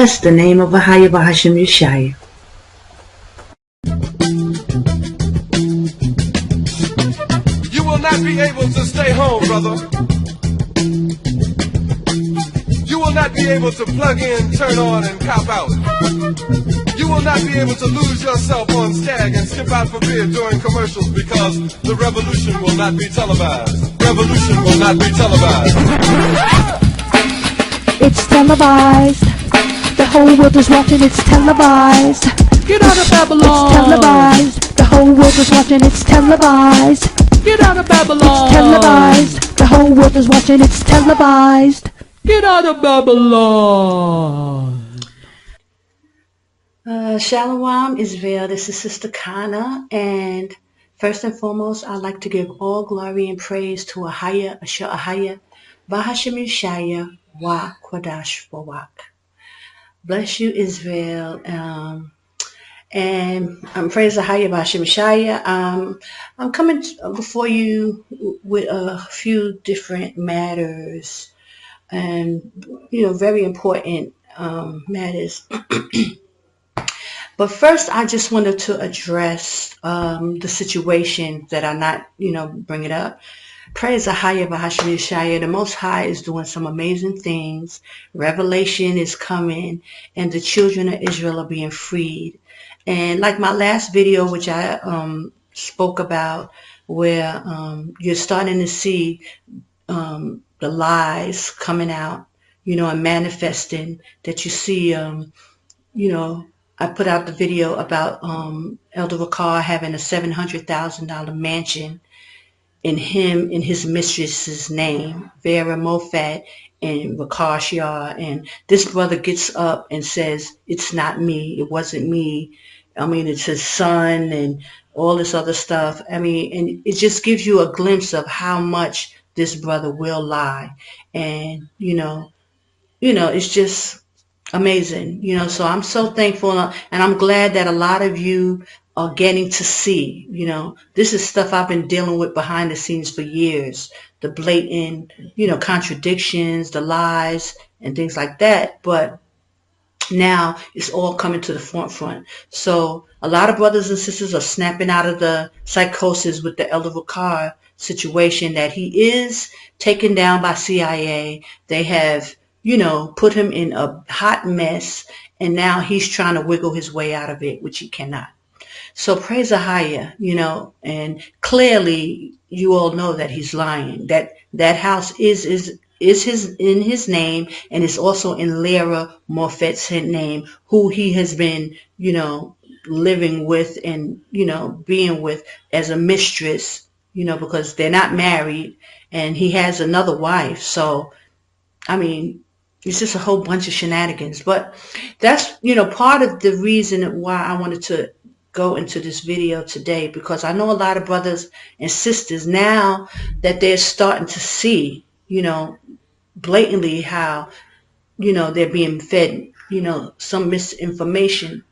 Bless the name of AHAYAH Yashaya. You will not be able to stay home, brother. You will not be able to plug in, turn on, and cop out. You will not be able to lose yourself on Stag and skip out for beer during commercials because the revolution will not be televised. Revolution will not be televised. It's televised. The whole world is watching, it's televised. Get out of Babylon! It's televised. The whole world is watching, it's televised. Get out of Babylon! It's televised. The whole world is watching, it's televised. Get out of Babylon! Shalom, Israel. This is Sister Kana, and first and foremost, I'd like to give all glory and praise to AHAYAH, AHAYAH, Bahashem Yashaya, Wa Kwadash Wawak. Bless you, Israel. And I'm praise AHAYAH, Bahashem Yashaya. I'm coming before you with a few different matters, and very important matters. But first, I just wanted to address the situation that I'm not, bring it up. Praise AHAYAH, Bahashem Yashaya. The Most High is doing some amazing things. Revelation is coming, and the children of Israel are being freed. And like my last video, which I spoke about, where you're starting to see the lies coming out, and manifesting, that you see, I put out the video about Elder Gocc having a $700,000 mansion in his mistress's name, Vera Mofat and Yashaya, and this brother gets up and says, it's not me, it wasn't me, it's his son, and all this other stuff. And it just gives you a glimpse of how much this brother will lie. And it's just amazing, so I'm so thankful, and I'm glad that a lot of you are getting to see, this is stuff I've been dealing with behind the scenes for years, the blatant, contradictions, the lies, and things like that. But now it's all coming to the forefront. So a lot of brothers and sisters are snapping out of the psychosis with the Elder Gocc situation, that he is taken down by CIA. They have put him in a hot mess, and now he's trying to wiggle his way out of it, which he cannot. So praise AHAYAH, and clearly you all know that he's lying. That house is his, in his name, and it's also in Lyra Morfet's name, who he has been, living with and, being with as a mistress, because they're not married, and he has another wife. So, it's just a whole bunch of shenanigans. But that's, part of the reason why I wanted to go into this video today, because I know a lot of brothers and sisters now that they're starting to see, blatantly how, they're being fed, some misinformation.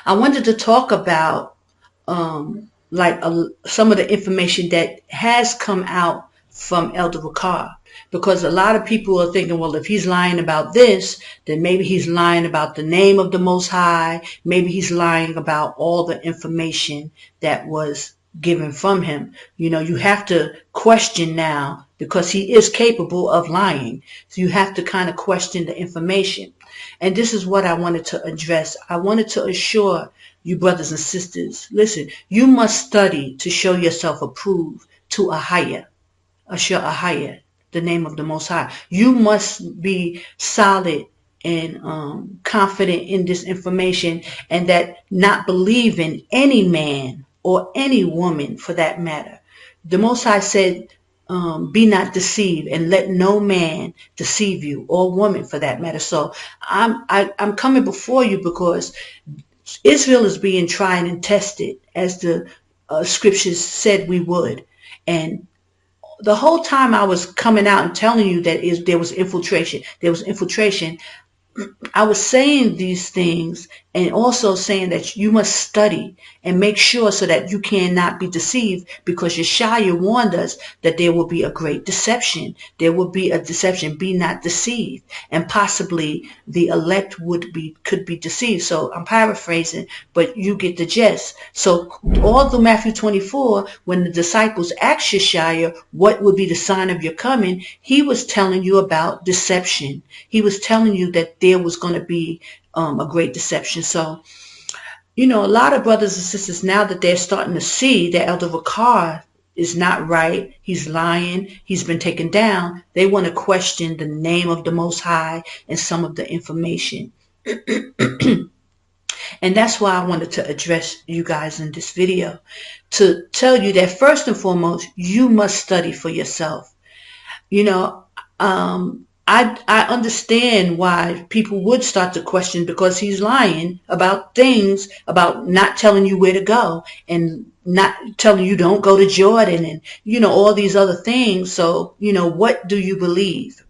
I wanted to talk about some of the information that has come out from Elder Gocc, because a lot of people are thinking, well, if he's lying about this, then maybe he's lying about the name of the Most High. Maybe he's lying about all the information that was given from him. You have to question now, because he is capable of lying. So you have to kind of question the information. And this is what I wanted to address. I wanted to assure you brothers and sisters, listen, you must study to show yourself approved to AHAYAH, AHAYAH, the name of the Most High. You must be solid and confident in this information, and that not believe in any man or any woman for that matter. The Most High said, be not deceived, and let no man deceive you, or woman for that matter. So I'm coming before you because Israel is being tried and tested, as the scriptures said we would. And the whole time I was coming out and telling you that there was infiltration, I was saying these things and also saying that you must study and make sure so that you cannot be deceived, because Yashaya warned us that there will be a great deception. There will be a deception. Be not deceived. And possibly the elect could be deceived. So I'm paraphrasing, but you get the gist. So all through Matthew 24, when the disciples asked Yashaya what would be the sign of your coming, he was telling you about deception. He was telling you that there was going to be a great deception. So, a lot of brothers and sisters, now that they're starting to see that Elder Gocc is not right, he's lying, he's been taken down, they want to question the name of the Most High and some of the information. And that's why I wanted to address you guys in this video, to tell you that first and foremost, you must study for yourself. I understand why people would start to question, because he's lying about things, about not telling you where to go and not telling you don't go to Jordan and, all these other things. So, what do you believe?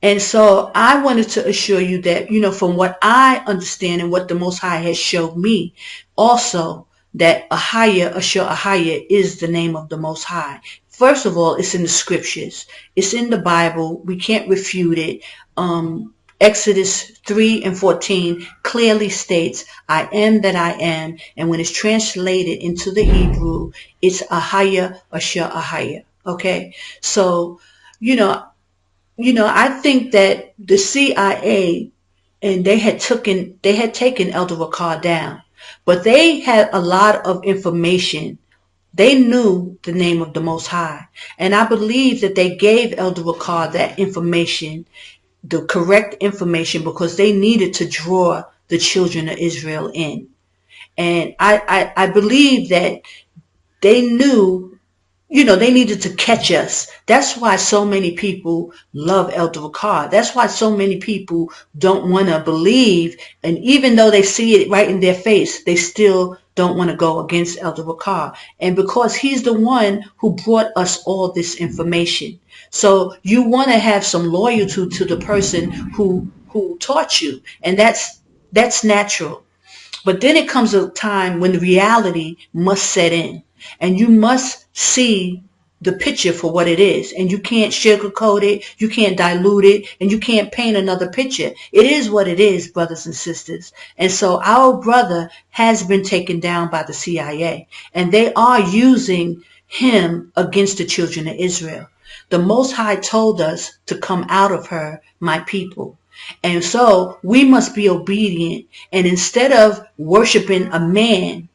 And so I wanted to assure you that, from what I understand and what the Most High has showed me, also that AHAYAH is the name of the Most High. First of all, it's in the scriptures. It's in the Bible. We can't refute it. Exodus 3:14 clearly states, I am that I am. And when it's translated into the Hebrew, it's AHAYAH. Okay. So, I think that the CIA, and they had taken Elder Gocc down, but they had a lot of information. They knew the name of the Most High. And I believe that they gave Elder Gocc that information, the correct information, because they needed to draw the children of Israel in. And I believe that they knew, they needed to catch us. That's why so many people love Elder Gocc. That's why so many people don't want to believe. And even though they see it right in their face, they still don't want to go against Elder Gocc. And because he's the one who brought us all this information. So you want to have some loyalty to the person who taught you. And that's natural. But then it comes a time when the reality must set in. And you must see the picture for what it is. And you can't sugarcoat it. You can't dilute it. And you can't paint another picture. It is what it is, brothers and sisters. And so our brother has been taken down by the CIA. And they are using him against the children of Israel. The Most High told us to come out of her, my people. And so we must be obedient. And instead of worshiping a man,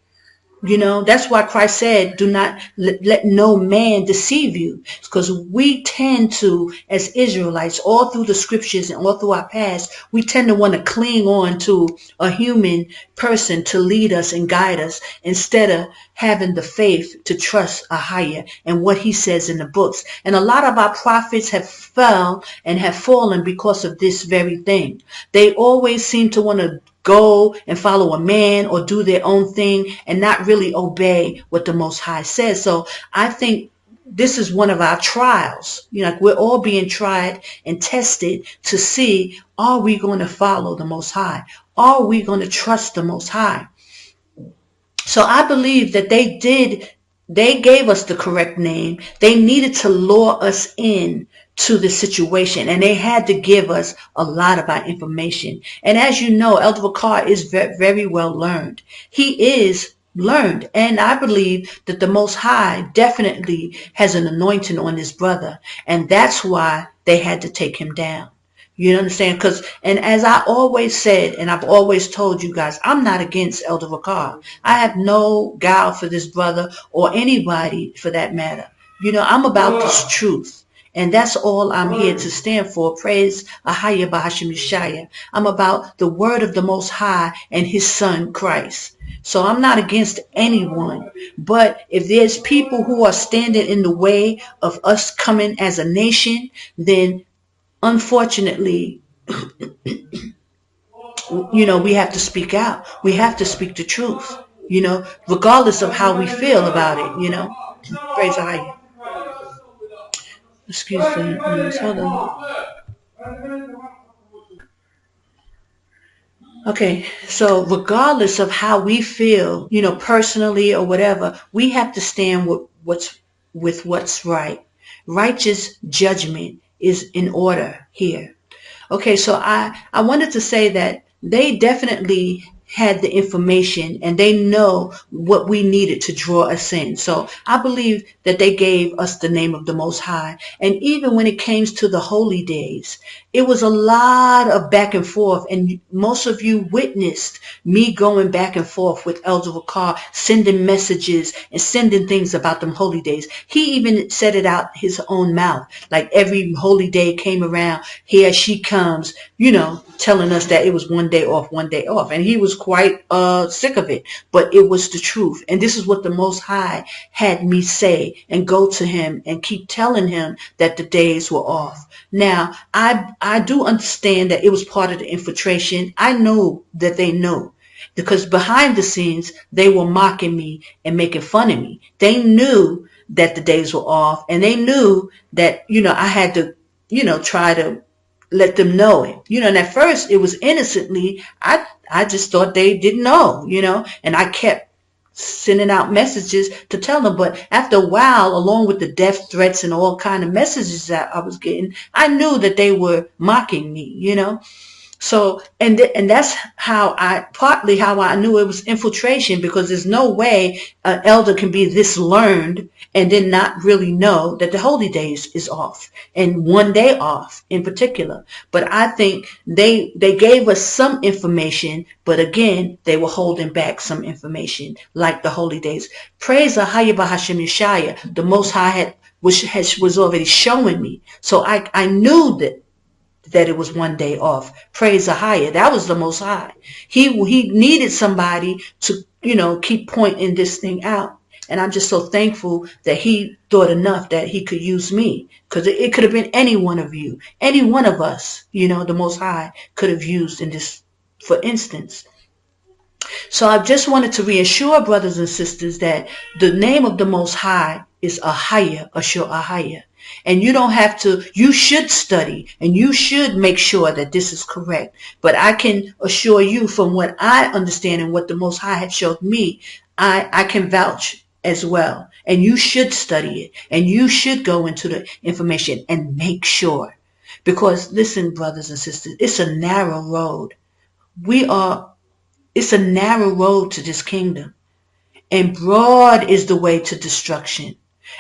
that's why Christ said, do not let no man deceive you. Because we tend to, as Israelites, all through the scriptures and all through our past, we tend to want to cling on to a human person to lead us and guide us, instead of having the faith to trust AHAYAH and what he says in the books. And a lot of our prophets have fell and have fallen because of this very thing. They always seem to want to go and follow a man or do their own thing and not really obey what the Most High says. So I think this is one of our trials. Like we're all being tried and tested to see, are we going to follow the Most High? Are we going to trust the Most High? So I believe that they gave us the correct name. They needed to lure us in to the situation, and they had to give us a lot of our information. And as you know, Elder Gocc is very well learned. He is learned, and I believe that the Most High definitely has an anointing on his brother, and that's why they had to take him down. You understand? And as I always said, and I've always told you guys, I'm not against Elder Gocc. I have no guile for this brother or anybody for that matter. I'm about this truth. And that's all I'm here to stand for. Praise AHAYAH Bahashim Yashaya. I'm about the word of the Most High and his son Christ. So I'm not against anyone. But if there's people who are standing in the way of us coming as a nation, then unfortunately, we have to speak out. We have to speak the truth, regardless of how we feel about it, Praise AHAYAH. Excuse the noise. Hold on. Okay, so regardless of how we feel, personally or whatever, we have to stand with what's right. Righteous judgment is in order here. Okay, so I wanted to say that they definitely had the information and they know what we needed to draw us in. So I believe that they gave us the name of the Most High. And even when it came to the holy days, it was a lot of back and forth. And most of you witnessed me going back and forth with Elder Wakar, sending messages and sending things about them holy days. He even said it out his own mouth. Like every holy day came around, here she comes, telling us that it was one day off, one day off. And he was quite sick of it, but it was the truth. And this is what the Most High had me say and go to him and keep telling him that the days were off. Now, I do understand that it was part of the infiltration. I know that they know. Because behind the scenes, they were mocking me and making fun of me. They knew that the days were off, and they knew that, I had to, try to let them know it. And at first it was innocently, I just thought they didn't know, and I kept sending out messages to tell them. But after a while, along with the death threats and all kind of messages that I was getting, I knew that they were mocking me, So, and that's partly how I knew it was infiltration, because there's no way an elder can be this learned and then not really know that the holy days is off and one day off in particular. But I think they gave us some information, but again, they were holding back some information like the holy days. Praise AHAYAH Yashaya, the Most High was already showing me. So I knew that it was one day off. Praise AHAYAH. That was the Most High. He needed somebody to, keep pointing this thing out. And I'm just so thankful that he thought enough that he could use me. Because it could have been any one of you. Any one of us, the Most High could have used in this, for instance. So I just wanted to reassure brothers and sisters that the name of the Most High is AHAYAH, AHAYAH. And you don't have to, you should study and you should make sure that this is correct. But I can assure you from what I understand and what the Most High had showed me, I can vouch as well. And you should study it and you should go into the information and make sure. Because listen, brothers and sisters, it's a narrow road. It's a narrow road to this kingdom. And broad is the way to destruction.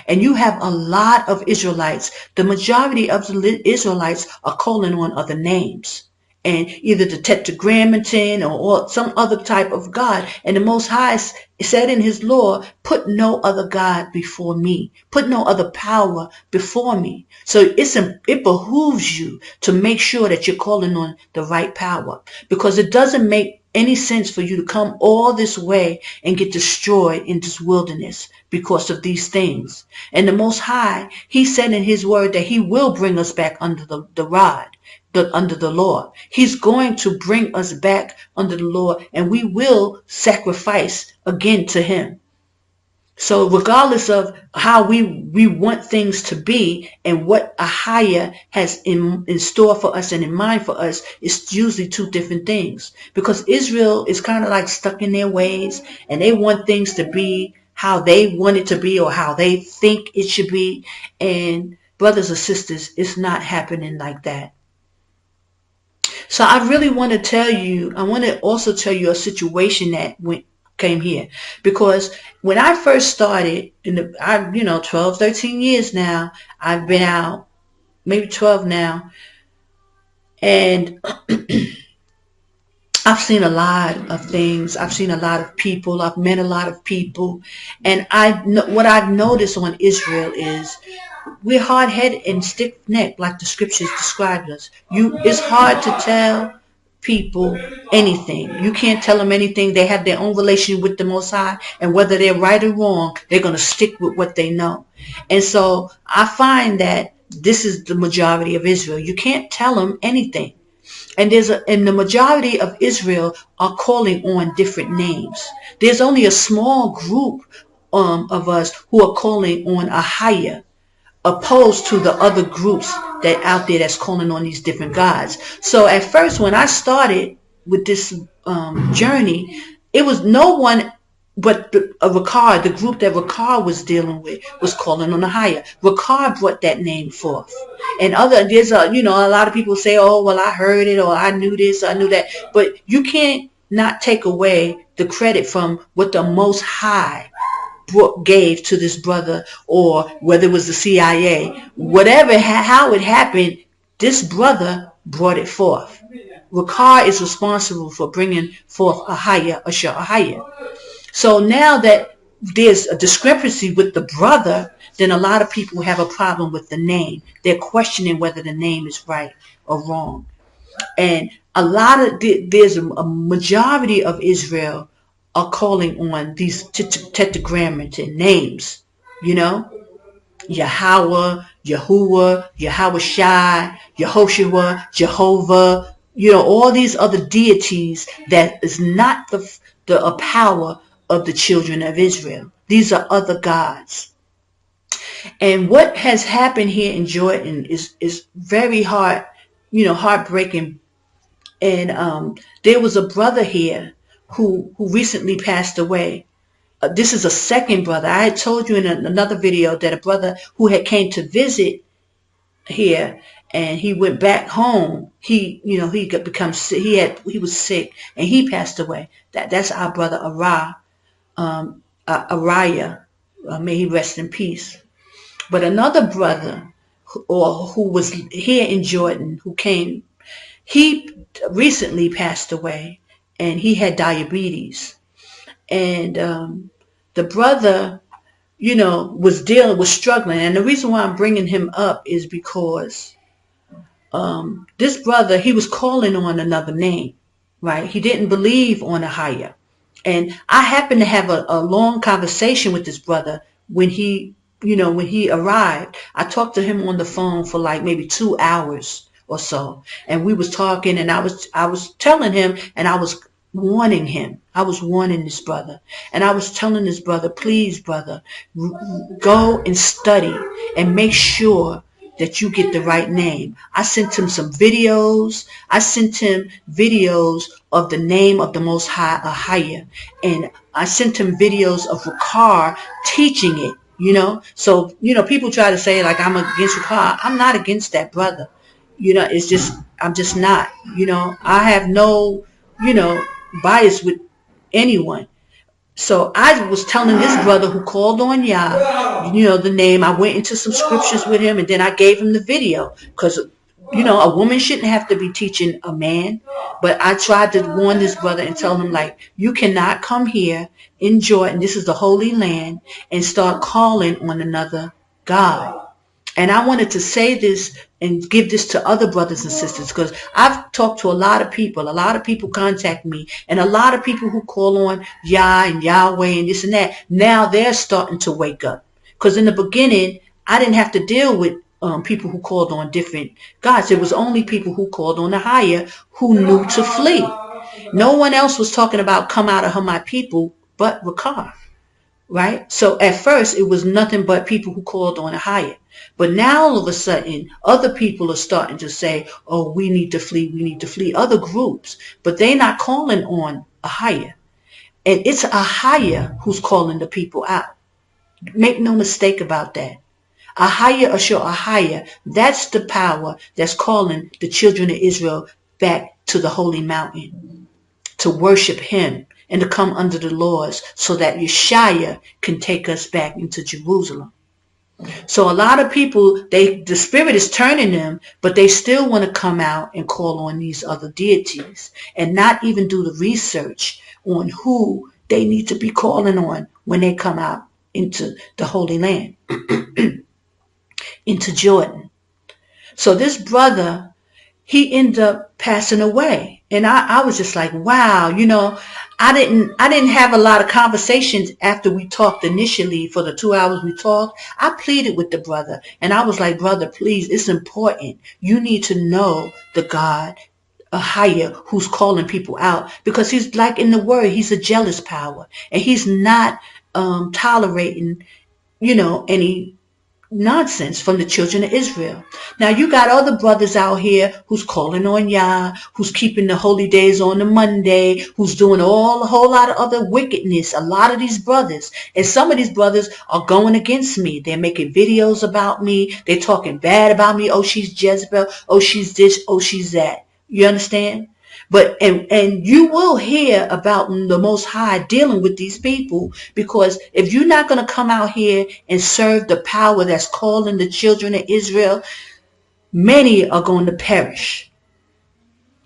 And you have a lot of Israelites. The majority of the Israelites are calling on other names. And either the Tetragrammaton or some other type of God. And the Most High said in his law, put no other God before me. Put no other power before me. So it behooves you to make sure that you're calling on the right power. Because it doesn't make any sense for you to come all this way and get destroyed in this wilderness because of these things. And the Most High, he said in his word that he will bring us back under the rod, under the law. He's going to bring us back under the law, and we will sacrifice again to him. So regardless of how we want things to be and what AHAYAH has in store for us and in mind for us, it's usually two different things. Because Israel is kind of like stuck in their ways and they want things to be how they want it to be or how they think it should be. And brothers and sisters, it's not happening like that. So I really want to tell you, I want to also tell you a situation that came here, because when I first started 12, 13 years now, I've been out, maybe 12 now, and I've seen a lot of things. I've seen a lot of people. I've met a lot of people, and what I've noticed on Israel is we're hard-headed and stiff-necked, like the scriptures described us. It's hard to tell people anything. You can't tell them anything. They have their own relation with the Most High, and whether they're right or wrong, they're going to stick with what they know. And so I find that this is the majority of Israel. You can't tell them anything. And the majority of Israel are calling on different names. There's only a small group of us who are calling on AHAYAH, opposed to the other groups that out there that's calling on these different gods. So at first when I started, with this journey, it was no one but Ricard, the group that Ricard was dealing with, was calling on AHAYAH. Ricard brought that name forth. And there's a lot of people say, oh, well, I heard it, or I knew this, or I knew that. But you can't not take away the credit from what the Most High gave to this brother, or whether it was the CIA, whatever, how it happened, this brother brought it forth. Ricard is responsible for bringing forth AHAYAH, AHAYAH. So now that there's a discrepancy with the brother, then a lot of people have a problem with the name. They're questioning whether the name is right or wrong. And there's a majority of Israel are calling on these tetragrammaton names, Yahweh, Yahuwah, Yahweh, Yehoshua, Jehovah, all these other deities that is not the power of the children of Israel. These are other gods. And what has happened here in Jordan is very heartbreaking. And there was a brother here who recently passed away. This is a second brother. I had told you in another video that a brother who had came to visit here, and he went back home. He become sick. He was sick, and he passed away. That's our brother AHAYAH. May he rest in peace. But another brother who was here in Jordan, who came, he recently passed away, and he had diabetes. And the brother, was struggling. And the reason why I'm bringing him up is because this brother, he was calling on another name, right? He didn't believe on AHAYAH. And I happened to have a long conversation with this brother when he arrived. I talked to him on the phone for like maybe 2 hours or so. And we was talking, and I was telling him, and I was warning him. I was warning this brother. And I was telling this brother, please, brother, go and study and make sure that you get the right name. I sent him some videos. I sent him videos of the name of the Most High, AHAYAH. And I sent him videos of Ricard teaching it, So, people try to say, like, I'm against Ricard. I'm not against that brother. It's just, I'm just not. I have no, bias with anyone. So I was telling this brother who called on Yah, the name. I went into some scriptures with him, and then I gave him the video, because a woman shouldn't have to be teaching a man. But I tried to warn this brother and tell him, like, you cannot come here in Jordan, this is the Holy Land, and start calling on another God. And I wanted to say this and give this to other brothers and sisters, because I've talked to a lot of people. A lot of people contact me, and a lot of people who call on Yah and Yahweh and this and that, now they're starting to wake up. Because in the beginning, I didn't have to deal with people who called on different gods. It was only people who called on AHAYAH who knew to flee. No one else was talking about come out of her, my people, but Ricard. Right? So at first, it was nothing but people who called on AHAYAH. But now all of a sudden, other people are starting to say, oh, we need to flee, other groups. But they're not calling on AHAYAH. And it's AHAYAH who's calling the people out. Make no mistake about that. AHAYAH, AHAYAH, that's the power that's calling the children of Israel back to the holy mountain to worship him and to come under the laws, so that Yashaya can take us back into Jerusalem. So a lot of people, the spirit is turning them, but they still want to come out and call on these other deities and not even do the research on who they need to be calling on when they come out into the Holy Land, into Jordan. So this brother, he ended up passing away. And I was just like, wow, I didn't have a lot of conversations after we talked initially. For the 2 hours we talked, I pleaded with the brother, and I was like, brother, please, it's important. You need to know the God, AHAYAH, who's calling people out, because he's like in the word, he's a jealous power, and he's not tolerating, any nonsense from the children of Israel. Now you got other brothers out here who's calling on Yah, who's keeping the holy days on the Monday, who's doing a whole lot of other wickedness. A lot of these brothers, and some of these brothers are going against me. They're making videos about me. They're talking bad about me. Oh, she's Jezebel. Oh, she's this. Oh, she's that. You understand? But and you will hear about the Most High dealing with these people, because if you're not going to come out here and serve the power that's calling the children of Israel, many are going to perish.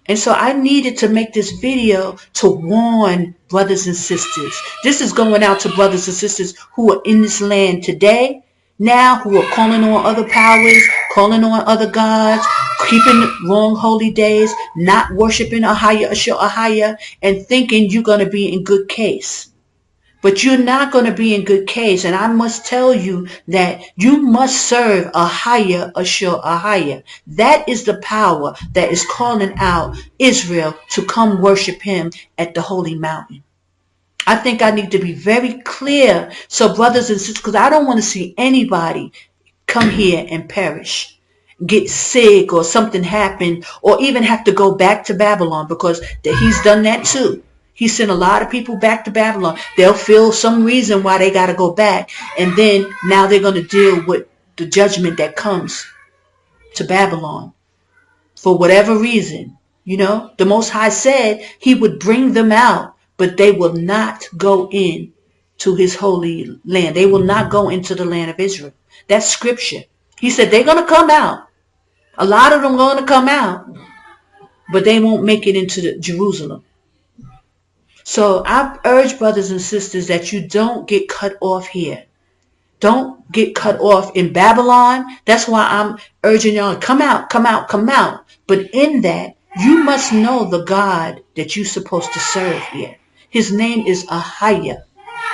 And so I needed to make this video to warn brothers and sisters. This is going out to brothers and sisters who are in this land today, now, who are calling on other powers, calling on other gods, keeping wrong holy days, not worshiping AHAYAH, and thinking you're going to be in good case. But you're not going to be in good case. And I must tell you that you must serve AHAYAH. That is the power that is calling out Israel to come worship him at the holy mountain. I think I need to be very clear. So brothers and sisters, because I don't want to see anybody come here and perish, get sick or something happen, or even have to go back to Babylon, because he's done that too. He sent a lot of people back to Babylon. They'll feel some reason why they got to go back. And then now they're going to deal with the judgment that comes to Babylon for whatever reason. You know, the Most High said he would bring them out, but they will not go in to his holy land. They will not go into the land of Israel. That's scripture. He said they're going to come out. A lot of them are going to come out, but they won't make it into Jerusalem. So I urge brothers and sisters that you don't get cut off here. Don't get cut off in Babylon. That's why I'm urging y'all to come out, come out, come out. But in that, you must know the God that you're supposed to serve here. His name is AHAYAH.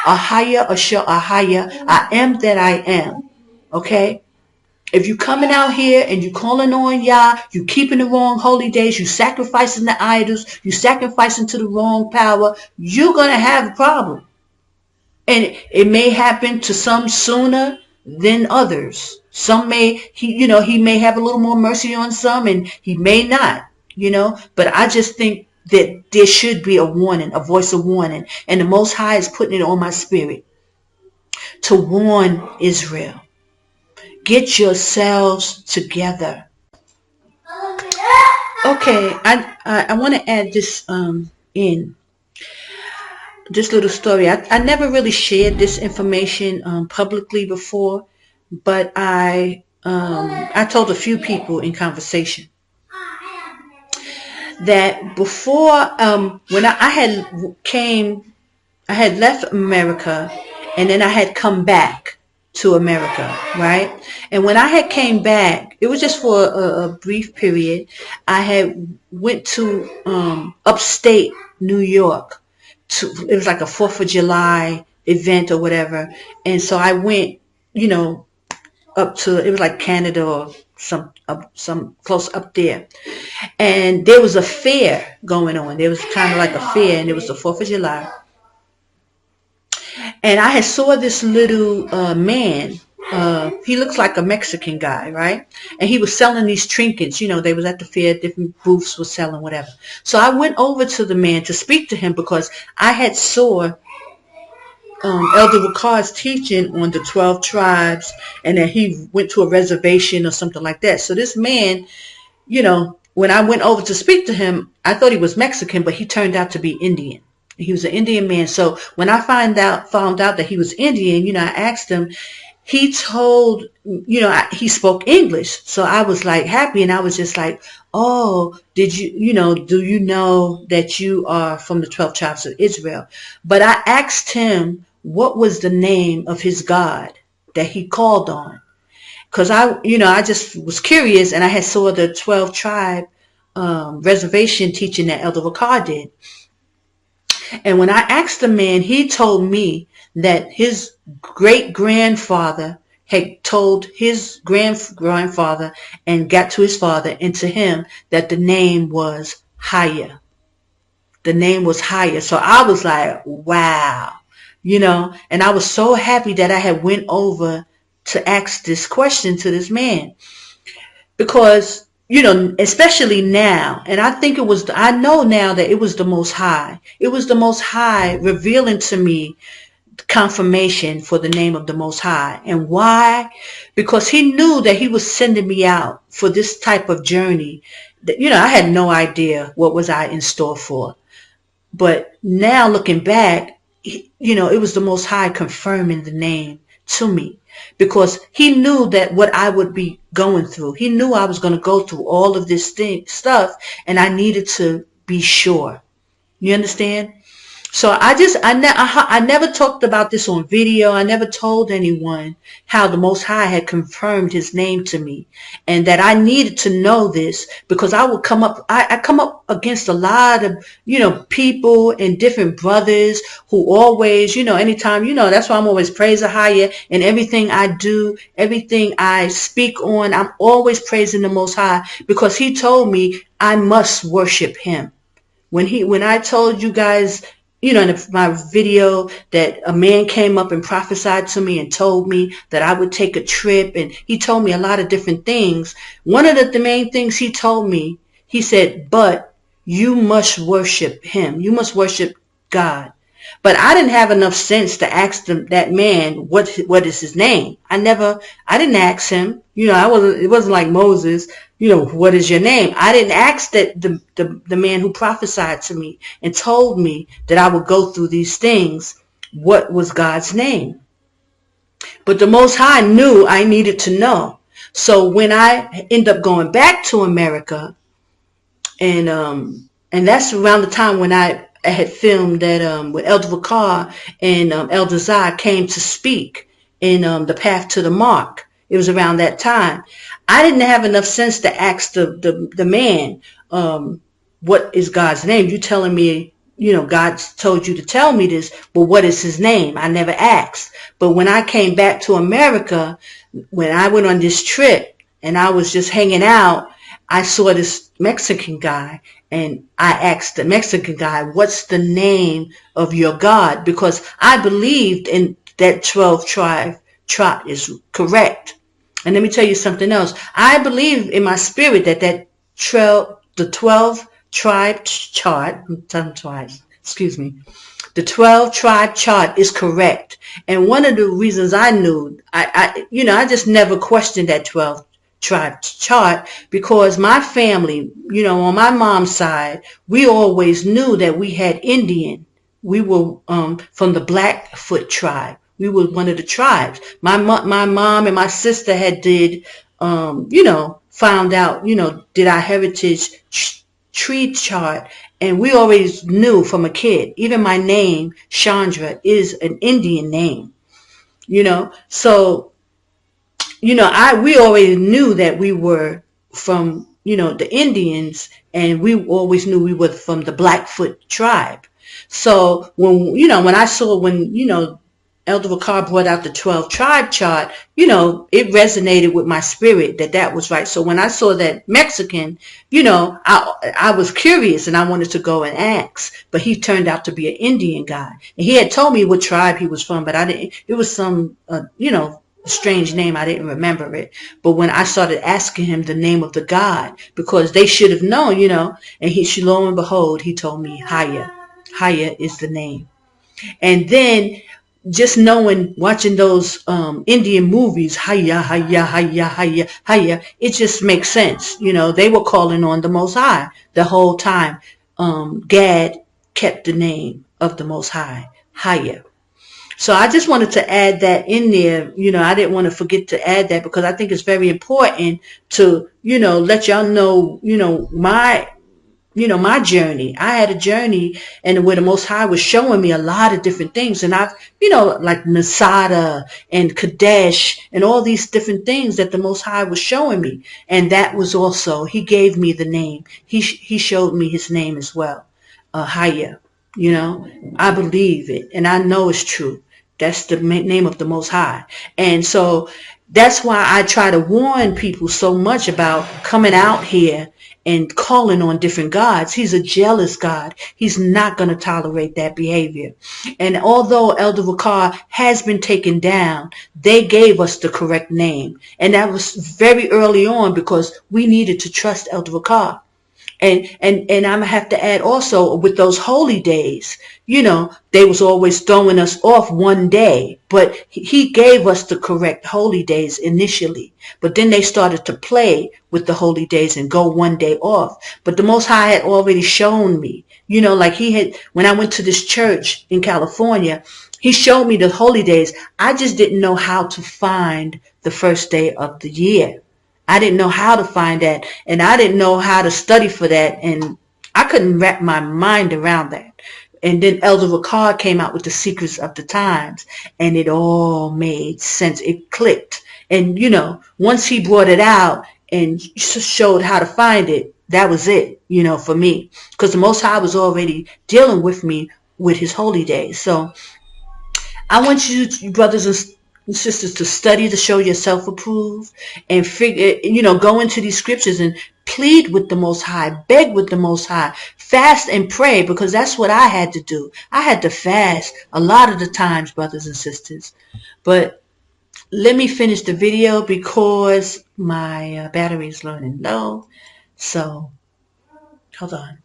AHAYAH. I am that I am. Okay? If you coming out here and you calling on Yah, you keeping the wrong holy days, you sacrificing the idols, you sacrificing to the wrong power, you're going to have a problem. And it may happen to some sooner than others. Some he may have a little more mercy on some, and he may not, but I just think that there should be a warning, a voice of warning. And the Most High is putting it on my spirit to warn Israel. Get yourselves together. Okay, I want to add this in. This little story. I never really shared this information publicly before, but I told a few people in conversation that before when I had left America, and then I had come back to America, right? And when I had came back, it was just for a brief period. I had went to upstate New York. It was like a 4th of July event or whatever. And so I went, up to, it was like Canada or some close up there. And there was a fair going on. There was kind of like a fair, and it was the 4th of July. And I had saw this little man. He looks like a Mexican guy, right? And he was selling these trinkets. They was at the fair, different booths was selling whatever. So I went over to the man to speak to him, because I had saw Elder Ricard's teaching on the 12 tribes, and that he went to a reservation or something like that. So this man, when I went over to speak to him, I thought he was Mexican, but he turned out to be Indian. He was an Indian man. So when I found out that he was Indian, I asked him. He told, he spoke English. So I was like happy, and I was just like, oh, do you know that you are from the 12 tribes of Israel? But I asked him what was the name of his God that he called on. Because I just was curious, and I had saw the 12 tribe reservation teaching that Elder Ricard did. And when I asked the man, he told me that his great-grandfather had told his grandfather and got to his father and to him that the name was AHAYAH. The name was AHAYAH. So I was like, wow, and I was so happy that I had went over to ask this question to this man, because, especially now, and I know now that it was the Most High. It was the Most High revealing to me confirmation for the name of the Most High. And why? Because he knew that he was sending me out for this type of journey. That, I had no idea what was I in store for. But now looking back, it was the Most High confirming the name to me, because he knew that what I would be going through. He knew I was going to go through all of this stuff, and I needed to be sure. You understand? So I never talked about this on video. I never told anyone how the Most High had confirmed his name to me, and that I needed to know this, because I would I come up against a lot of, people and different brothers who always, anytime, that's why I'm always praise AHAYAH, and everything I do, everything I speak on, I'm always praising the Most High, because he told me I must worship him. When I told you guys, in my video, that a man came up and prophesied to me and told me that I would take a trip, and he told me a lot of different things. One of the main things he told me, he said, but you must worship him. You must worship God. But I didn't have enough sense to ask that man what is his name. I didn't ask him. It wasn't like Moses, what is your name? I didn't ask that the man who prophesied to me and told me that I would go through these things, what was God's name. But the Most High knew I needed to know. So when I end up going back to America, and that's around the time when I had filmed that with Elder Gocc and Elder Zai came to speak in the Path to the Mark. It was around that time. I didn't have enough sense to ask the man, what is God's name? You telling me, God told you to tell me this, but what is his name? I never asked. But when I came back to America, when I went on this trip and I was just hanging out, I saw this Mexican guy, and I asked the Mexican guy, what's the name of your God? Because I believed in that 12 tribe is correct. And let me tell you something else. I believe in my spirit that the 12 tribe chart, the 12 tribe chart is correct. And one of the reasons I knew, I just never questioned that 12 tribe chart, because my family, on my mom's side, we always knew that we had Indian. We were from the Blackfoot tribe. We were one of the tribes. My mom and my sister had found out, did our heritage tree chart, and we always knew from a kid. Even my name, Chandra, is an Indian name. So we always knew that we were from, the Indians, and we always knew we were from the Blackfoot tribe. So when I saw, Elder Gocc brought out the 12 tribe chart, it resonated with my spirit that was right. So when I saw that Mexican, I was curious and I wanted to go and ask, but he turned out to be an Indian guy. And he had told me what tribe he was from, but it was some, strange name. I didn't remember it. But when I started asking him the name of the God, because they should have known, and lo and behold, he told me AHAYAH. AHAYAH is the name. And then just watching those Indian movies, AHAYAH, AHAYAH, AHAYAH, AHAYAH, AHAYAH, it just makes sense. They were calling on the Most High the whole time. Gad kept the name of the Most High, AHAYAH. So I just wanted to add that in there. I didn't want to forget to add that, because I think it's very important to, let y'all know, my journey. I had a journey, and where the Most High was showing me a lot of different things. And I've, like Masada and Kadesh and all these different things that the Most High was showing me. And that was also, he gave me the name. He showed me his name as well. AHAYAH. I believe it, and I know it's true. That's the name of the Most High. And so that's why I try to warn people so much about coming out here and calling on different gods. He's a jealous God. He's not going to tolerate that behavior. And although Elder Gocc has been taken down, they gave us the correct name. And that was very early on because we needed to trust Elder Gocc. And I'm gonna have to add also with those holy days, they was always throwing us off one day, but he gave us the correct holy days initially. But then they started to play with the holy days and go one day off. But the Most High had already shown me, like he had, when I went to this church in California, he showed me the holy days. I just didn't know how to find the first day of the year. I didn't know how to find that, and I didn't know how to study for that, and I couldn't wrap my mind around that. And then Elder Gocc came out with the secrets of the times, and it all made sense. It clicked. And, once he brought it out and showed how to find it, that was it, for me. Because the Most High was already dealing with me with his holy days. So I want you, brothers and sisters, to study to show yourself approved and go into these scriptures and plead with the Most High, beg with the Most High, fast and pray, because that's what I had to do. I had to fast a lot of the times, brothers and sisters. But let me finish the video because my battery is running low. So hold on.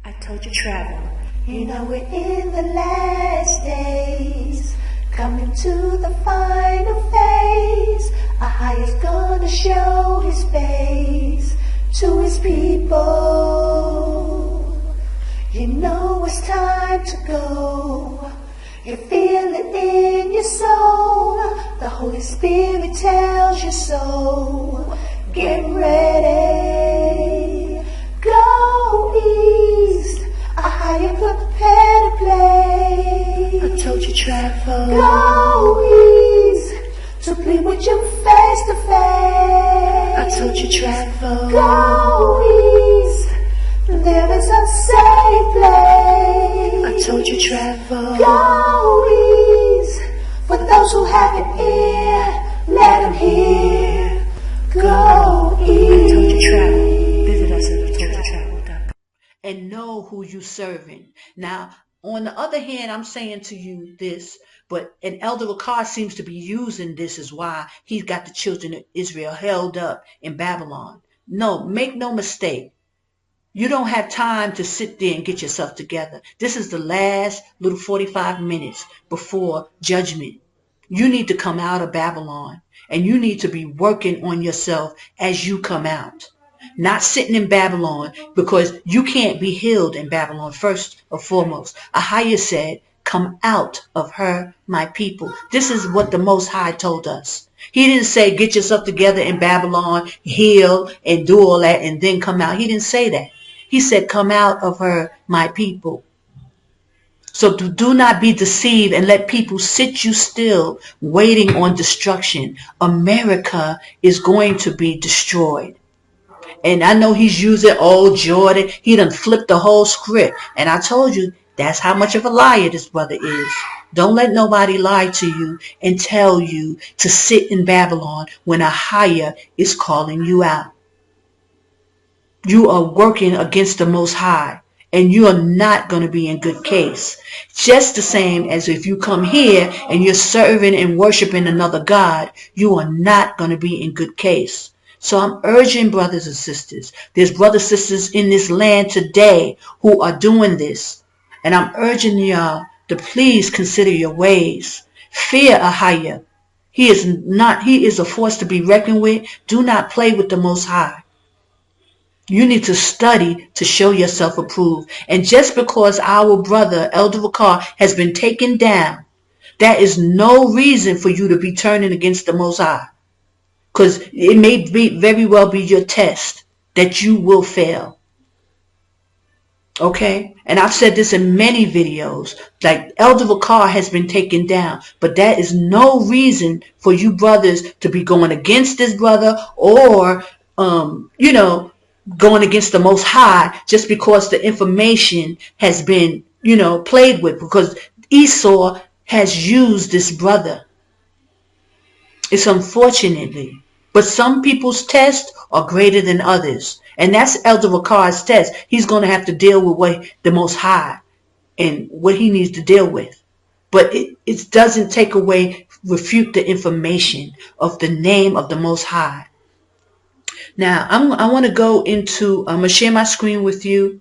I told you travel. We're in the last days, coming to the final phase. AHAYAH's gonna show his face to his people. It's time to go. You feel it in your soul. The Holy Spirit tells you so. Get ready. Go east. AHAYAH prepare to play. I told you travel. Go east to plead with you face to face. I told you travel. Go east. There is a safe place. I told you travel. Go east. For those who have an ear, let them hear. Go east. I told you travel. Visit us at AHAYAH.com. And know who you serving. Now, on the other hand, I'm saying to you this, and Elder Gocc seems to be using this as why he's got the children of Israel held up in Babylon. No, make no mistake. You don't have time to sit there and get yourself together. This is the last little 45 minutes before judgment. You need to come out of Babylon, and you need to be working on yourself as you come out. Not sitting in Babylon, because you can't be healed in Babylon first or foremost. AHAYAH said, come out of her, my people. This is what the Most High told us. He didn't say get yourself together in Babylon, heal and do all that and then come out. He didn't say that. He said, come out of her, my people. So do not be deceived and let people sit you still waiting on destruction. America is going to be destroyed. And I know he's using old Jordan. He done flipped the whole script. And I told you, that's how much of a liar this brother is. Don't let nobody lie to you and tell you to sit in Babylon when AHAYAH is calling you out. You are working against the Most High, and you are not going to be in good case. Just the same as if you come here and you're serving and worshiping another God, you are not going to be in good case. So I'm urging brothers and sisters, there's brothers and sisters in this land today who are doing this. And I'm urging y'all to please consider your ways. Fear AHAYAH. He is a force to be reckoned with. Do not play with the Most High. You need to study to show yourself approved. And just because our brother, Elder Gocc, has been taken down, that is no reason for you to be turning against the Most High. Because it may very well be your test that you will fail. Okay? And I've said this in many videos. Like, Elder Gocc has been taken down. But that is no reason for you brothers to be going against this brother or, going against the Most High just because the information has been, played with, because Esau has used this brother. It's unfortunately. But some people's tests are greater than others. And that's Elder Ricard's test. He's going to have to deal with what the Most High and what he needs to deal with. But it doesn't take away, refute the information of the name of the Most High. Now, I want to go into, I'm going to share my screen with you.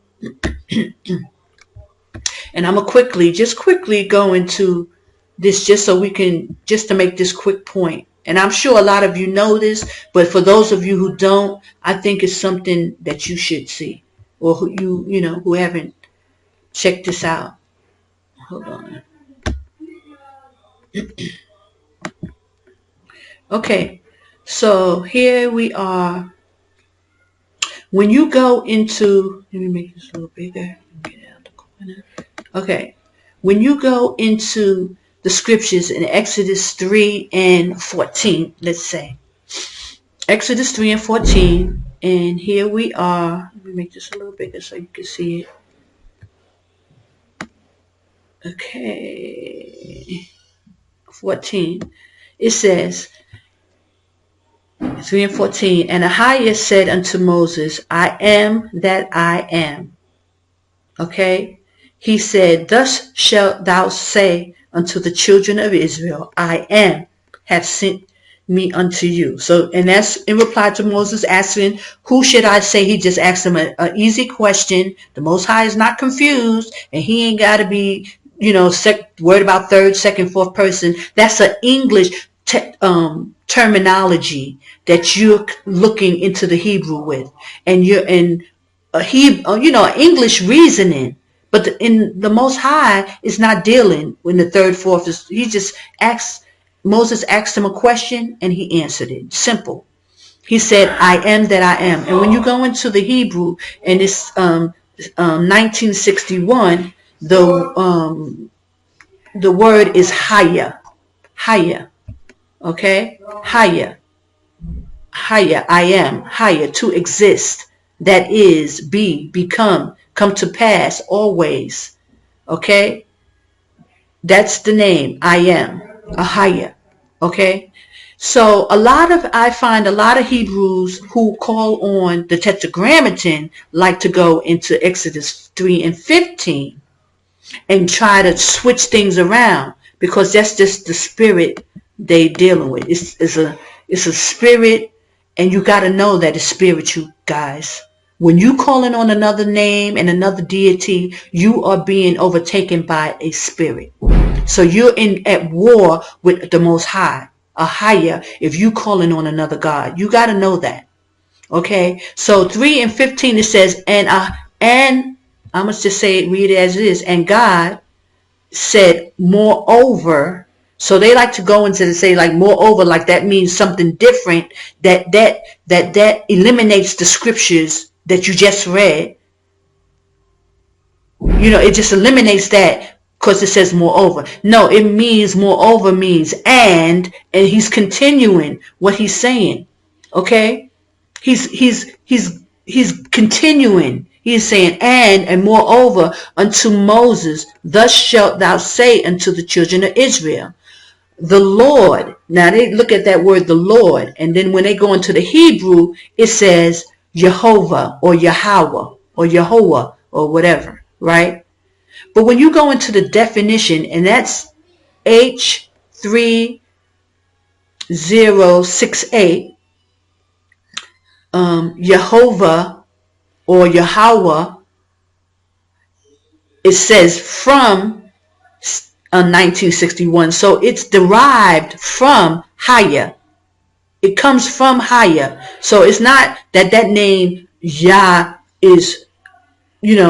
And I'm going to quickly go into this just to make this quick point. And I'm sure a lot of you know this, but for those of you who don't, I think it's something that you should see, or who haven't checked this out. Hold on. Okay, so here we are. When you go into, let me make this a little bigger. Get out the corner. Okay, when you go into the scriptures in Exodus 3 and 14, let's say. Exodus 3 and 14, and here we are. Let me make this a little bigger so you can see it. Okay, 14. It says, 3 and 14, and AHAYAH said unto Moses, I am that I am. Okay, he said, thus shalt thou say unto the children of Israel, I am, have sent me unto you. So, and that's in reply to Moses asking, who should I say? He just asked him an easy question. The Most High is not confused, and he ain't got to be, worried about third, second, fourth person. That's an English terminology that you're looking into the Hebrew with, and you're in English reasoning. But in the Most High is not dealing when the third, fourth is. He just asked. Moses asked him a question and he answered it. Simple. He said, "I am that I am." And when you go into the Hebrew, and it's 1961, the word is AHAYAH. AHAYAH. Okay, AHAYAH. AHAYAH. I am. AHAYAH. To exist. That is, be, become, come to pass, always. Okay? That's the name. I am. AHAYAH. Okay? So I find a lot of Hebrews who call on the Tetragrammaton like to go into Exodus 3 and 15 and try to switch things around, because that's just the spirit they dealing with. It's a spirit, and you got to know that it's spiritual, guys. When you calling on another name and another deity, you are being overtaken by a spirit. So you're at war with the Most High, AHAYAH, if you calling on another God. You got to know that. Okay? So 3 and 15 it says, and I'm going to just read it as it is. And God said, moreover. So they like to go into say like moreover, like that means something different, that eliminates the scriptures that you just read. It just eliminates that because it says moreover. No, it means moreover means and he's continuing what he's saying. Okay? He's continuing. He's saying, and moreover unto Moses, thus shalt thou say unto the children of Israel, the Lord. Now they look at that word, the Lord, and then when they go into the Hebrew, it says Jehovah or Yahweh or Yehovah or whatever, right? But when you go into the definition, and that's H3068, Jehovah or Yahweh, it says from 1961. So it's derived from AHAYAH. It comes from AHAYAH. So it's not that name Yah is, in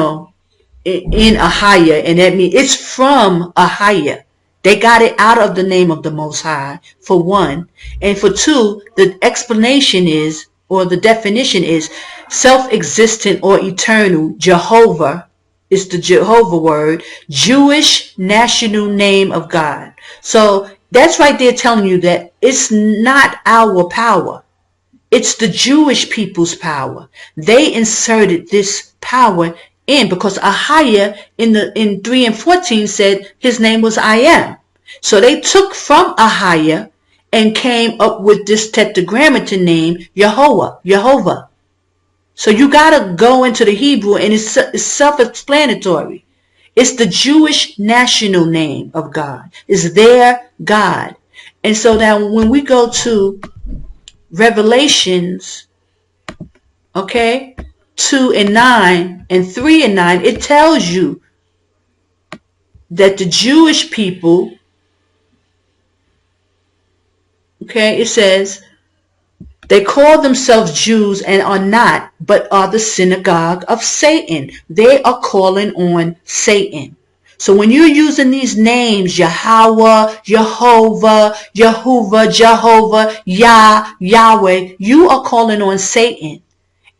AHAYAH, and that means it's from AHAYAH. They got it out of the name of the Most High, for one. And for two, the explanation is, or the definition is, self-existent or eternal. Jehovah is the Jehovah word, Jewish national name of God. So that's right there telling you that it's not our power. It's the Jewish people's power. They inserted this power in because AHAYAH in 3 and 14 said his name was I am. So they took from AHAYAH and came up with this tetragrammaton name, Jehovah. So you got to go into the Hebrew, and it's self-explanatory. It's the Jewish national name of God. It's their God. And so now when we go to Revelations, okay, 2 and 9 and 3 and 9, it tells you that the Jewish people, okay, it says, they call themselves Jews and are not, but are the synagogue of Satan. They are calling on Satan. So when you're using these names, Yahweh, Jehovah, Jehovah, Yah, Yahweh, you are calling on Satan.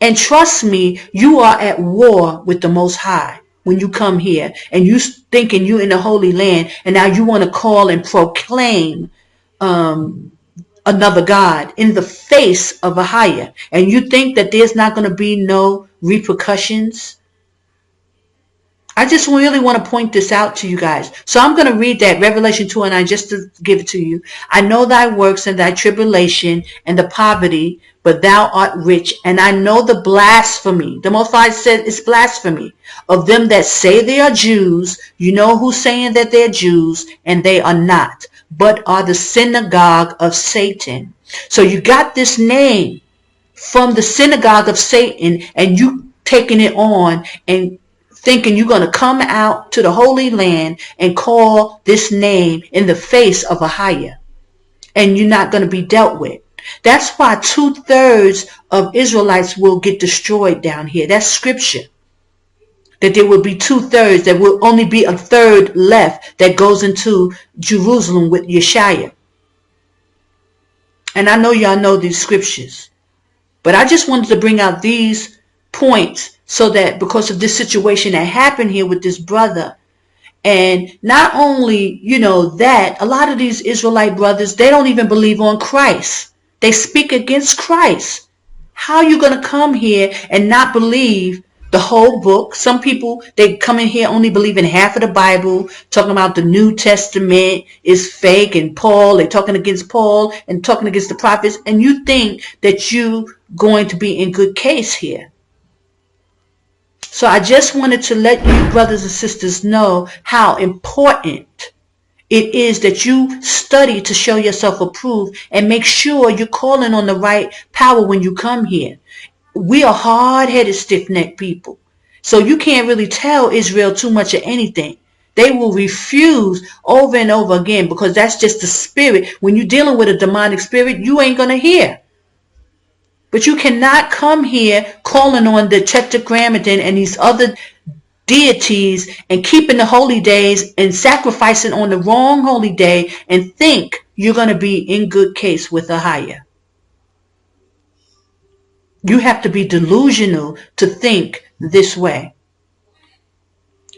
And trust me, you are at war with the Most High when you come here and you thinking you in the Holy Land, and now you want to call and proclaim another God in the face of AHAYAH, and you think that there's not going to be no repercussions. I just really want to point this out to you guys. So I'm going to read that Revelation 2 and 9 just to give it to you. I know thy works and thy tribulation and the poverty, but thou art rich. And I know the blasphemy. The Most High said it's blasphemy of them that say they are Jews. You know who's saying that they're Jews, and they are not, but are the synagogue of Satan. So you got this name from the synagogue of Satan, and you taking it on and thinking you're going to come out to the Holy Land and call this name in the face of AHAYAH, and you're not going to be dealt with. That's why 2/3 of Israelites will get destroyed down here. That's scripture. That there will be 2/3, there will only be 1/3 left that goes into Jerusalem with Yashaya. And I know y'all know these scriptures, but I just wanted to bring out these points so that because of this situation that happened here with this brother, and not only, that a lot of these Israelite brothers, they don't even believe on Christ. They speak against Christ. How are you going to come here and not believe the whole book? Some people, they come in here only believing half of the Bible, talking about the New Testament is fake, and Paul, they're talking against Paul and talking against the prophets, and you think that you're going to be in good case here. So I just wanted to let you brothers and sisters know how important it is that you study to show yourself approved and make sure you're calling on the right power when you come here. We are hard-headed, stiff-necked people. So you can't really tell Israel too much of anything. They will refuse over and over again because that's just the spirit. When you're dealing with a demonic spirit, you ain't going to hear. But you cannot come here calling on the tetragrammaton and these other deities and keeping the holy days and sacrificing on the wrong holy day and think you're going to be in good case with AHAYAH. You have to be delusional to think this way.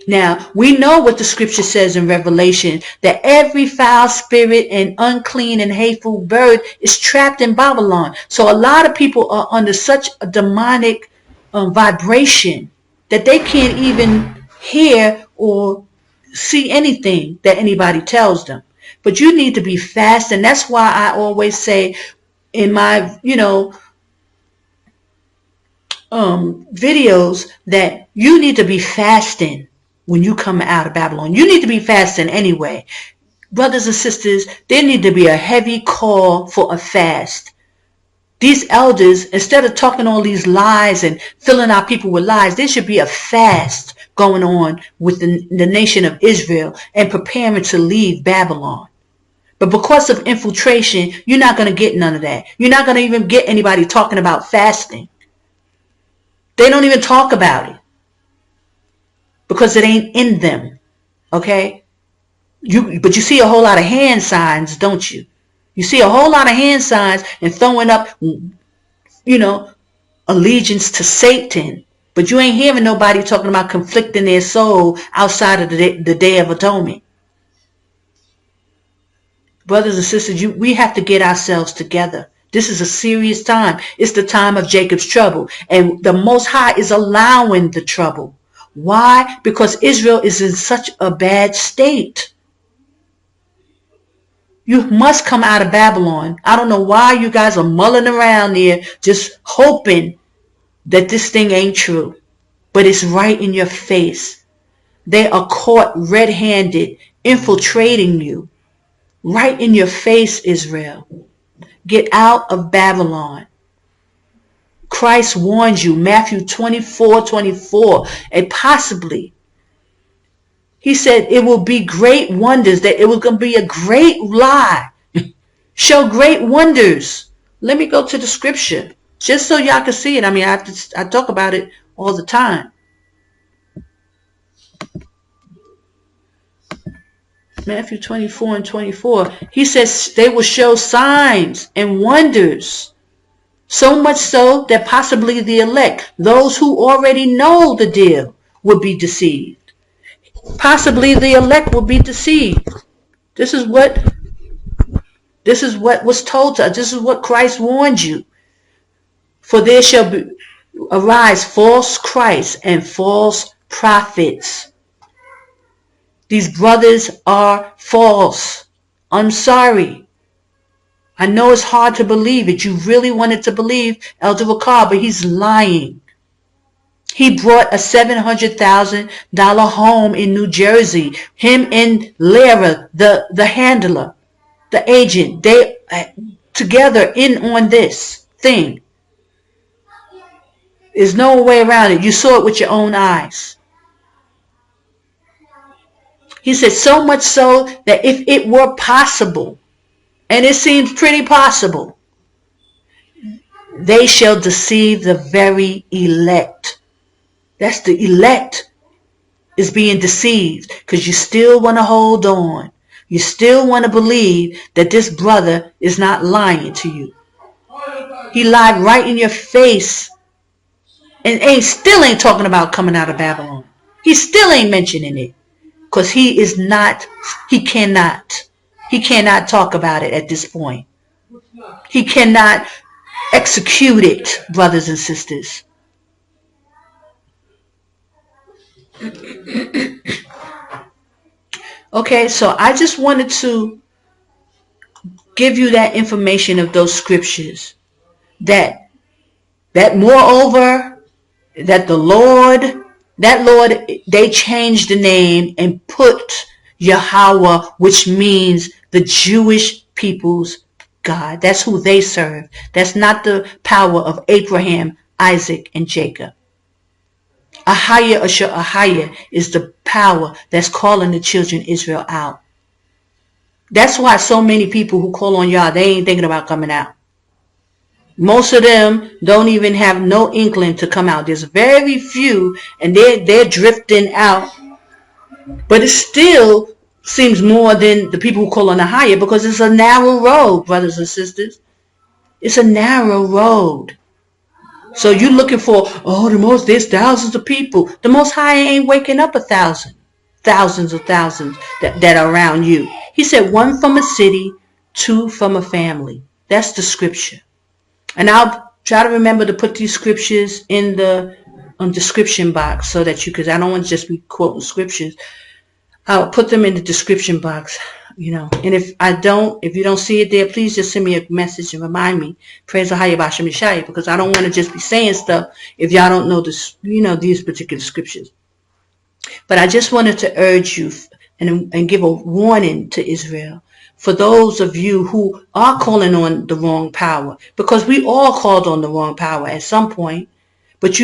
Now, we know what the scripture says in Revelation, that every foul spirit and unclean and hateful bird is trapped in Babylon. So a lot of people are under such a demonic vibration that they can't even hear or see anything that anybody tells them. But you need to be fast, and that's why I always say in my, videos that you need to be fasting when you come out of Babylon. You need to be fasting anyway. Brothers and sisters, there need to be a heavy call for a fast. These elders, instead of talking all these lies and filling our people with lies, there should be a fast going on with the nation of Israel and preparing to leave Babylon. But because of infiltration, you're not going to get none of that. You're not going to even get anybody talking about fasting. They don't even talk about it because it ain't in them. Okay? But you see a whole lot of hand signs, don't you? You see a whole lot of hand signs and throwing up, allegiance to Satan. But you ain't hearing nobody talking about conflicting their soul outside of the Day of Atonement. Brothers and sisters, we have to get ourselves together. This is a serious time. It's the time of Jacob's trouble. And the Most High is allowing the trouble. Why? Because Israel is in such a bad state. You must come out of Babylon. I don't know why you guys are mulling around there just hoping that this thing ain't true. But it's right in your face. They are caught red-handed, infiltrating you. Right in your face, Israel. Get out of Babylon. Christ warns you, Matthew 24:24, and possibly, he said it will be great wonders, that it was going to be a great lie. Show great wonders. Let me go to the scripture, just so y'all can see it. I mean, I talk about it all the time. Matthew 24:24. He says they will show signs and wonders. So much so that possibly the elect, those who already know the deal, will be deceived. Possibly the elect will be deceived. This is what was told to us. This is what Christ warned you. For there shall arise false Christs and false prophets. These brothers are false. I'm sorry. I know it's hard to believe it. You really wanted to believe Elder Gocc, but he's lying. He brought a $700,000 home in New Jersey. Him and Lara, the handler, the agent, they together in on this thing. There's no way around it. You saw it with your own eyes. He said so much so that if it were possible, and it seems pretty possible, they shall deceive the very elect. That's the elect is being deceived because you still want to hold on. You still want to believe that this brother is not lying to you. He lied right in your face and still ain't talking about coming out of Babylon. He still ain't mentioning it because he cannot talk about it at this point. He cannot execute it, brothers and sisters. Okay, so I just wanted to give you that information of those scriptures. That moreover, that Lord, they changed the name and put Yahweh, which means the Jewish people's God. That's who they serve. That's not the power of Abraham, Isaac, and Jacob. AHAYAH is the power that's calling the children of Israel out. That's why so many people who call on Yah, they ain't thinking about coming out. Most of them don't even have no inkling to come out. There's very few, and they're drifting out. But it still seems more than the people who call on AHAYAH, because it's a narrow road, brothers and sisters. It's a narrow road. So you're looking for, there's thousands of people. The Most High ain't waking up thousands of thousands that are around you. He said 1 from a city, 2 from a family. That's the scripture. And I'll try to remember to put these scriptures in the description box so that because I don't want to just be quoting scriptures. I'll put them in the description box, and if you don't see it there, please just send me a message and remind me. Praise Yashaya, because I don't want to just be saying stuff if y'all don't know this, these particular scriptures. But I just wanted to urge you and give a warning to Israel for those of you who are calling on the wrong power, because we all called on the wrong power at some point. But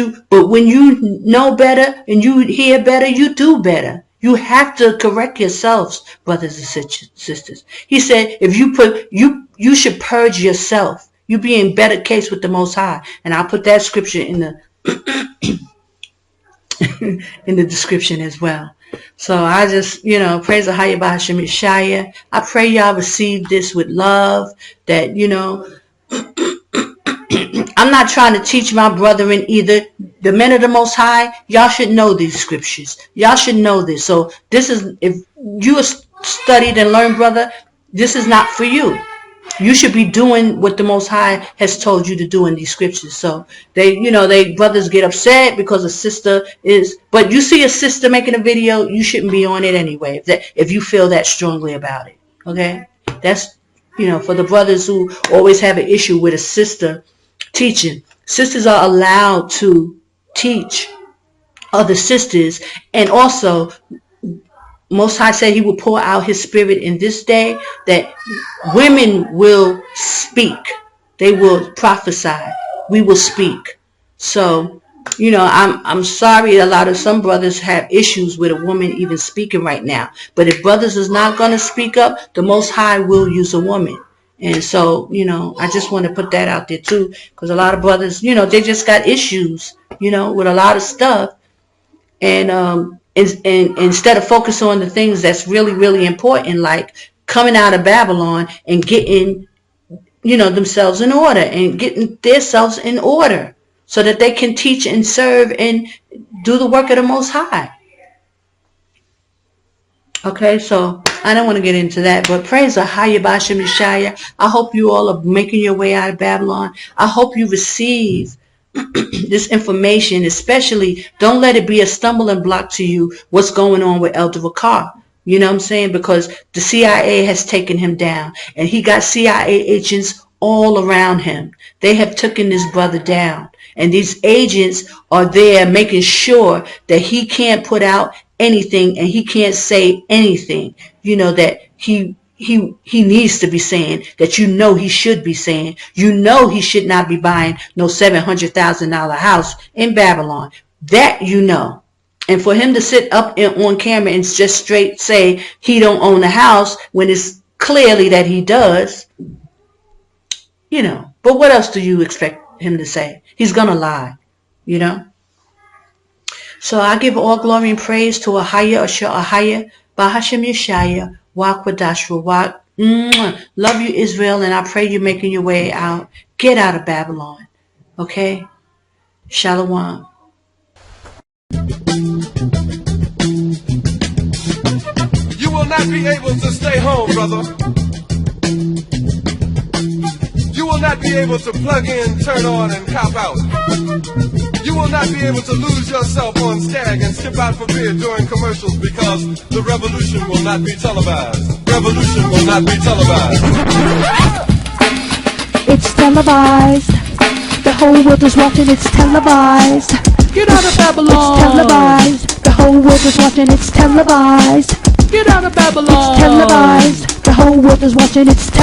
when you know better and you hear better, you do better. You have to correct yourselves, brothers and sisters. He said, if you should purge yourself. You be in better case with the Most High. And I'll put that scripture in the in the description as well. So I just, praise the Yashaya. I pray y'all receive this with love. That, I'm not trying to teach my brethren either. The men of the Most High, y'all should know these scriptures. Y'all should know this. So this is, if you studied and learned, brother, this is not for you. you should be doing what the Most High has told you to do in these scriptures. So they brothers get upset because a sister is, but you see a sister making a video, you shouldn't be on it anyway, if you feel that strongly about it. Okay? That's, for the brothers who always have an issue with a sister teaching. Sisters are allowed to teach other sisters, and also Most High said he will pour out his spirit in this day, that women will speak. They will prophesy. We will speak. So, I'm sorry, some brothers have issues with a woman even speaking right now. But if brothers is not going to speak up, the Most High will use a woman. And so, I just want to put that out there too, because a lot of brothers, they just got issues, with a lot of stuff. And instead of focusing on the things that's really, really important, like coming out of Babylon and getting, themselves in order and getting themselves in order so that they can teach and serve and do the work of the Most High. Okay, so I don't want to get into that, but praise AHAYAH Yashaya. I hope you all are making your way out of Babylon. I hope you receive this information, especially don't let it be a stumbling block to you what's going on with Elder Gocc. You know what I'm saying? Because the CIA has taken him down, and he got CIA agents all around him. They have taken this brother down, and these agents are there making sure that he can't put out anything and he can't say anything, that he needs to be saying, that he should be saying. He should not be buying no $700,000 house in Babylon. That And for him to sit up on camera and just straight say he don't own the house when it's clearly that he does, But what else do you expect him to say? He's going to lie, So I give all glory and praise to AHAYAH Bahashem Yashaya, Wakwadash Rawak. Love you, Israel, and I pray you're making your way out. Get out of Babylon. Okay? Shalom. You will not be able to stay home, brother. You will not be able to plug in, turn on, and cop out. You will not be able to lose yourself on Stag and skip out for beer during commercials, because the revolution will not be televised. Revolution will not be televised. It's televised. The whole world is watching, it's televised. Get out of Babylon. It's televised. The whole world is watching, it's televised. Get out of Babylon. It's televised. The whole world is watching, it's televised.